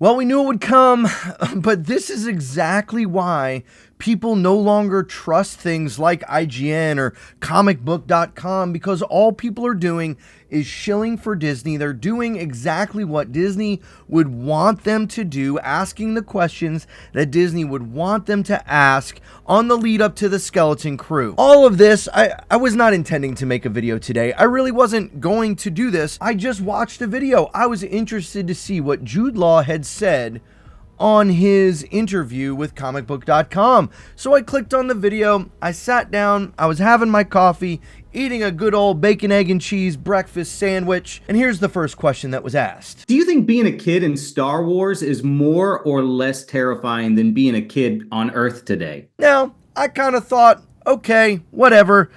Well, we knew it would come, but this is exactly why people no longer trust things like IGN or comicbook.com, because all people are doing is shilling for Disney. They're doing exactly what Disney would want them to do, asking the questions that Disney would want them to ask on the lead up to the Skeleton Crew. All of this, I was not intending to make a video today. I really wasn't going to do this. I just watched a video. I was interested to see what Jude Law had said on his interview with comicbook.com. So I clicked on the video, I sat down, I was having my coffee, eating a good old bacon, egg, and cheese breakfast sandwich, and here's the first question that was asked. Do you think being a kid in Star Wars is more or less terrifying than being a kid on Earth today? Now, I kind of thought, okay, whatever.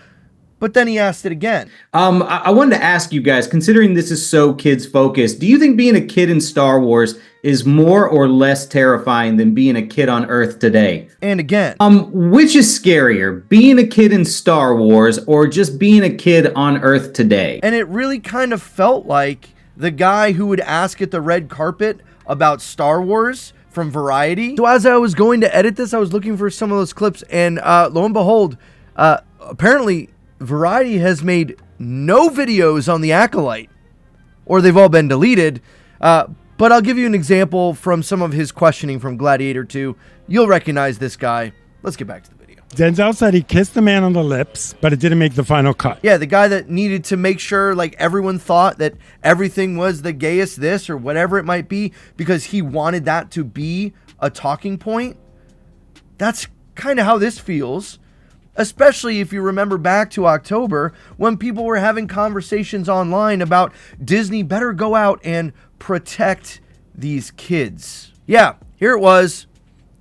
But then he asked it again. I wanted to ask you guys, considering this is so kids focused, do you think being a kid in Star Wars is more or less terrifying than being a kid on Earth today? And again. Which is scarier, being a kid in Star Wars or just being a kid on Earth today? And it really kind of felt like the guy who would ask at the red carpet about Star Wars from Variety. So as I was going to edit this, I was looking for some of those clips, and lo and behold, apparently Variety has made no videos on the Acolyte, or they've all been deleted. But I'll give you an example from some of his questioning from Gladiator 2. You'll recognize this guy. Let's get back to the video. Denzel said he kissed the man on the lips, but it didn't make the final cut. Yeah, the guy that needed to make sure like everyone thought that everything was the gayest this or whatever it might be, because he wanted that to be a talking point. That's kind of how this feels. Especially if you remember back to October when people were having conversations online about Disney better go out and protect these kids. Yeah, here it was.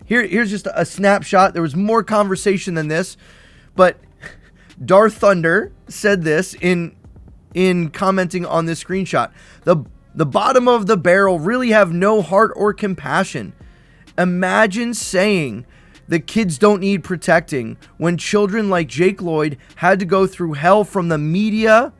Here's just a snapshot. There was more conversation than this, but Darth Thunder said this in commenting on this screenshot. The bottom of the barrel really have no heart or compassion. Imagine saying the kids don't need protecting when children like Jake Lloyd had to go through hell from the media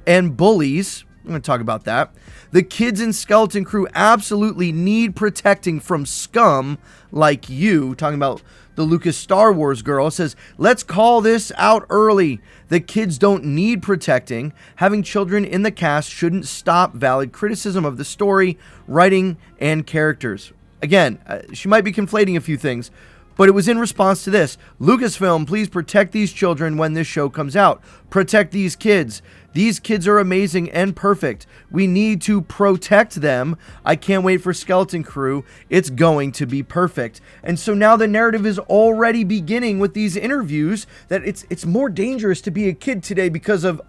and bullies. I'm going to talk about that. The kids in Skeleton Crew absolutely need protecting from scum like you. Talking about the Lucas Star Wars girl. It says, let's call this out early. The kids don't need protecting. Having children in the cast shouldn't stop valid criticism of the story, writing, and characters. Again, she might be conflating a few things, but it was in response to this. Lucasfilm, please protect these children when this show comes out. Protect these kids. These kids are amazing and perfect. We need to protect them. I can't wait for Skeleton Crew. It's going to be perfect. And so now the narrative is already beginning with these interviews that it's more dangerous to be a kid today because of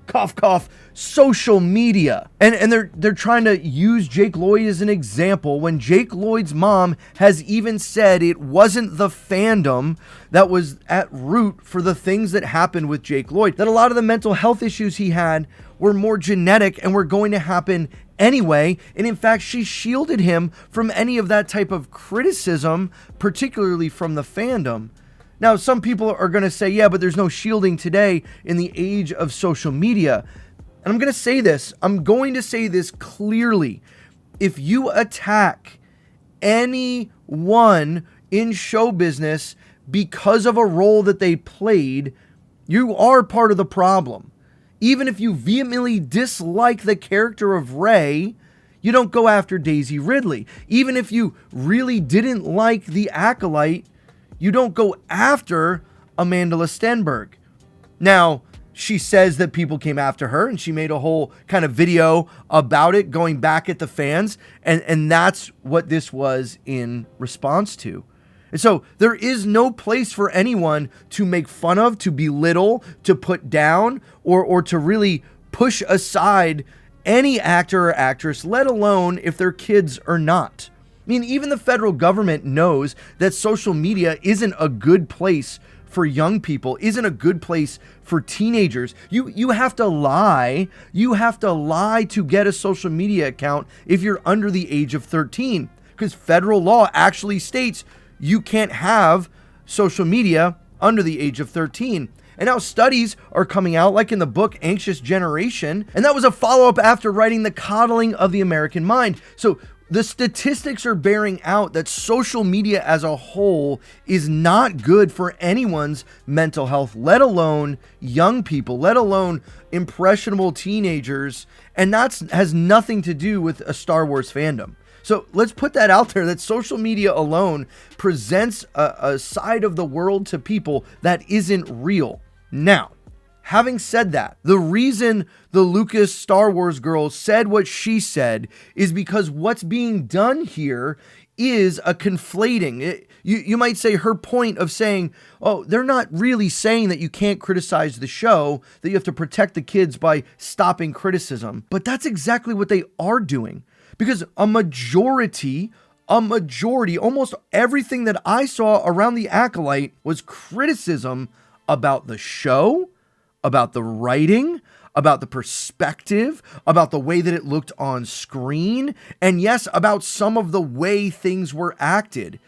cough cough social media. And they're trying to use Jake Lloyd as an example when Jake Lloyd's mom has even said it wasn't the fandom that was at root for the things that happened with Jake Lloyd, that a lot of the mental health issues he had were more genetic and were going to happen anyway. And in fact, she shielded him from any of that type of criticism, particularly from the fandom. Now, some people are going to say, yeah, but there's no shielding today in the age of social media. And I'm going to say this clearly. If you attack anyone in show business because of a role that they played, you are part of the problem. Even if you vehemently dislike the character of Rey, you don't go after Daisy Ridley. Even if you really didn't like the Acolyte, you don't go after Amanda Stenberg. Now, she says that people came after her and she made a whole kind of video about it, going back at the fans. And that's what this was in response to. And so there is no place for anyone to make fun of, to belittle, to put down, or to really push aside any actor or actress, let alone if they're kids or not. I mean, even the federal government knows that social media isn't a good place for young people, isn't a good place for teenagers. You have to lie. You have to lie to get a social media account if you're under the age of 13, because federal law actually states you can't have social media under the age of 13. And now studies are coming out, like in the book Anxious Generation, and that was a follow-up after writing The Coddling of the American Mind. So The statistics are bearing out that social media as a whole is not good for anyone's mental health, let alone young people, let alone impressionable teenagers. And that has nothing to do with a Star Wars fandom. So let's put that out there, that social media alone presents a side of the world to people that isn't real. Now, having said that, the reason the Lucas Star Wars girl said what she said is because what's being done here is a conflating. You might say her point of saying, oh, they're not really saying that you can't criticize the show, that you have to protect the kids by stopping criticism. But that's exactly what they are doing. Because a majority, almost everything that I saw around the Acolyte was criticism about the show, about the writing, about the perspective, about the way that it looked on screen, and yes, about some of the way things were acted.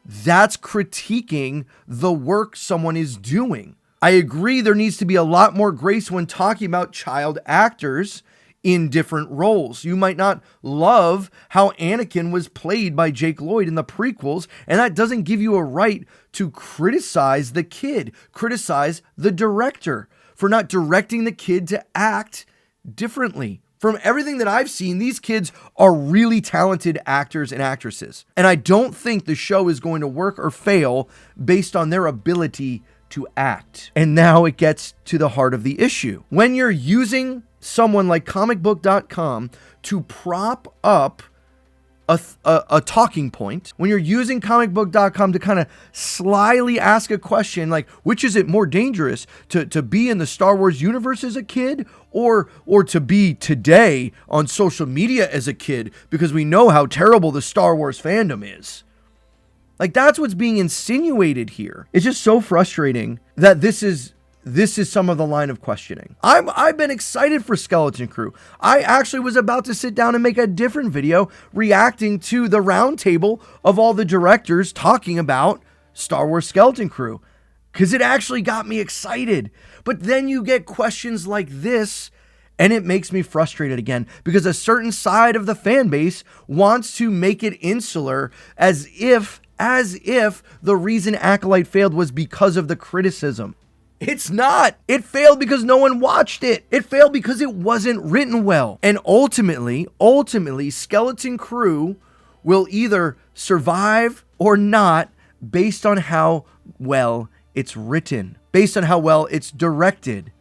That's critiquing the work someone is doing. I agree there needs to be a lot more grace when talking about child actors in different roles. You might not love how Anakin was played by Jake Lloyd in the prequels, and that doesn't give you a right to criticize the kid, criticize the director for not directing the kid to act differently. From everything that I've seen, these kids are really talented actors and actresses. And I don't think the show is going to work or fail based on their ability to act. And now it gets to the heart of the issue. When you're using someone like comicbook.com to prop up a talking point, when you're using comicbook.com to kind of slyly ask a question like, which is it more dangerous to be in the Star Wars universe as a kid or to be today on social media as a kid, because we know how terrible the Star Wars fandom is. Like, that's what's being insinuated here. It's just so frustrating that this is some of the line of questioning. I've been excited for Skeleton Crew. I actually was about to sit down and make a different video reacting to the roundtable of all the directors talking about Star Wars Skeleton Crew, because it actually got me excited. But then you get questions like this, and it makes me frustrated again, because a certain side of the fan base wants to make it insular, as if the reason Acolyte failed was because of the criticism. It's not. It failed because no one watched it. It failed because it wasn't written well. And ultimately, Skeleton Crew will either survive or not based on how well it's written, based on how well it's directed.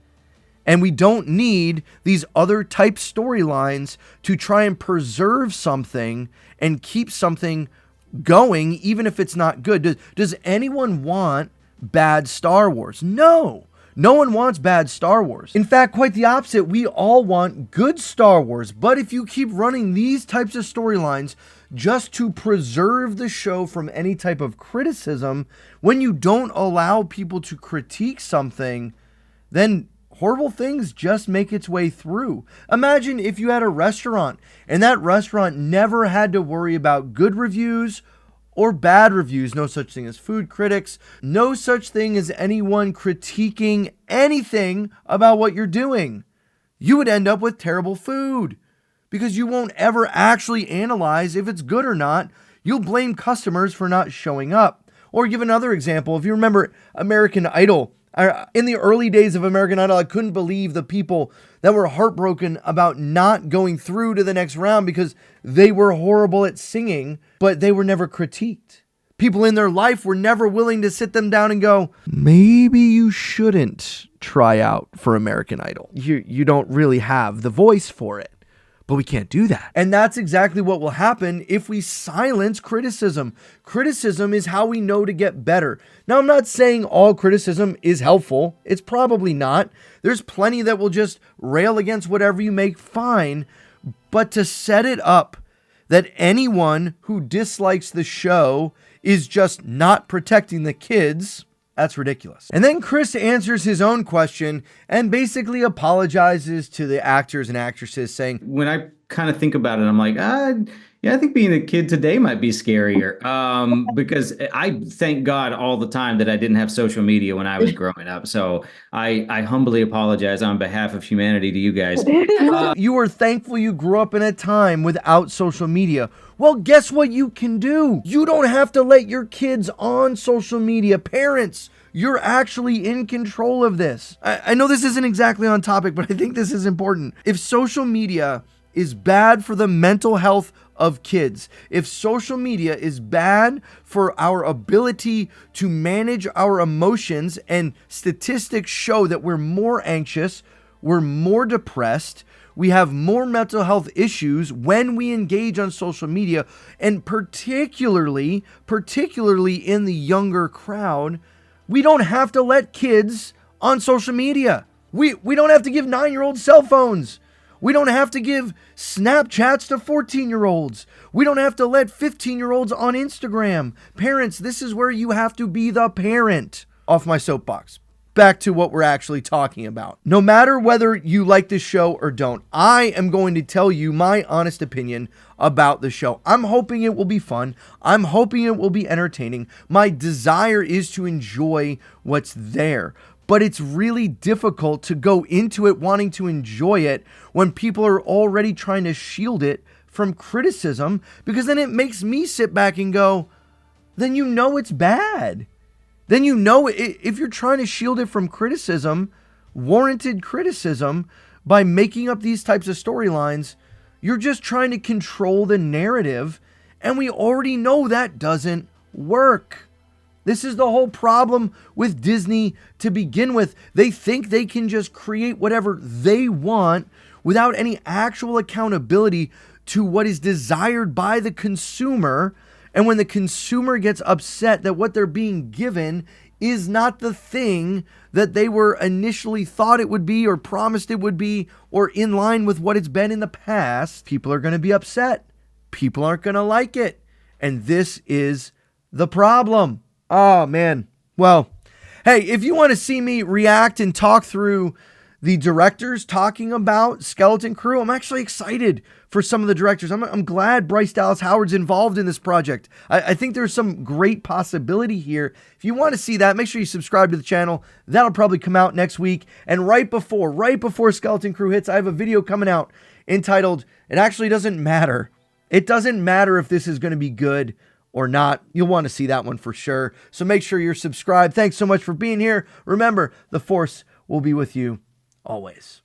And we don't need these other type storylines to try and preserve something and keep something going, even if it's not good. Does anyone want bad Star Wars? No one wants bad Star Wars. In fact, quite the opposite. We all want good Star Wars. But if you keep running these types of storylines just to preserve the show from any type of criticism, when you don't allow people to critique something, then horrible things just make its way through. Imagine if you had a restaurant and that restaurant never had to worry about good reviews or bad reviews. No such thing as food critics. No such thing as anyone critiquing anything about what you're doing. You would end up with terrible food because you won't ever actually analyze if it's good or not. You'll blame customers for not showing up. Or give another example. If you remember American Idol, in the early days of American Idol, I couldn't believe the people that were heartbroken about not going through to the next round because they were horrible at singing, but they were never critiqued. People in their life were never willing to sit them down and go, maybe you shouldn't try out for American Idol. You don't really have the voice for it. But we can't do that. And that's exactly what will happen if we silence criticism. Criticism is how we know to get better. Now, I'm not saying all criticism is helpful. It's probably not. There's plenty that will just rail against whatever you make, fine. But to set it up that anyone who dislikes the show is just not protecting the kids, that's ridiculous. And then Chris answers his own question and basically apologizes to the actors and actresses, saying, when I kind of think about it, I'm like, Yeah, I think being a kid today might be scarier because I thank God all the time that I didn't have social media when I was growing up. So I humbly apologize on behalf of humanity to you guys. You are thankful you grew up in a time without social media. Well, guess what you can do? You don't have to let your kids on social media. Parents, you're actually in control of this. I know this isn't exactly on topic, but I think this is important. If social media is bad for the mental health of kids, if social media is bad for our ability to manage our emotions, and statistics show that we're more anxious, we're more depressed, we have more mental health issues when we engage on social media, and particularly in the younger crowd, we don't have to let kids on social media. We don't have to give 9-year-olds cell phones. We don't have to give Snapchats to 14-year-olds. We don't have to let 15-year-olds on Instagram. Parents, this is where you have to be the parent. Off my soapbox. Back to what we're actually talking about. No matter whether you like this show or don't, I am going to tell you my honest opinion about the show. I'm hoping it will be fun. I'm hoping it will be entertaining. My desire is to enjoy what's there. But it's really difficult to go into it wanting to enjoy it when people are already trying to shield it from criticism, because then it makes me sit back and go, then you know it's bad. Then you know if you're trying to shield it from criticism, warranted criticism, by making up these types of storylines, you're just trying to control the narrative, and we already know that doesn't work. This is the whole problem with Disney to begin with. They think they can just create whatever they want without any actual accountability to what is desired by the consumer. And when the consumer gets upset that what they're being given is not the thing that they were initially thought it would be or promised it would be or in line with what it's been in the past, people are going to be upset. People aren't going to like it. And this is the problem. Oh, man. Well, hey, if you want to see me react and talk through the directors talking about Skeleton Crew, I'm actually excited for some of the directors. I'm glad Bryce Dallas Howard's involved in this project. I think there's some great possibility here. If you want to see that, make sure you subscribe to the channel. That'll probably come out next week. And right before Skeleton Crew hits, I have a video coming out entitled, It Actually Doesn't Matter. It doesn't matter if this is going to be good or not. You'll want to see that one for sure. So make sure you're subscribed. Thanks so much for being here. Remember, the Force will be with you always.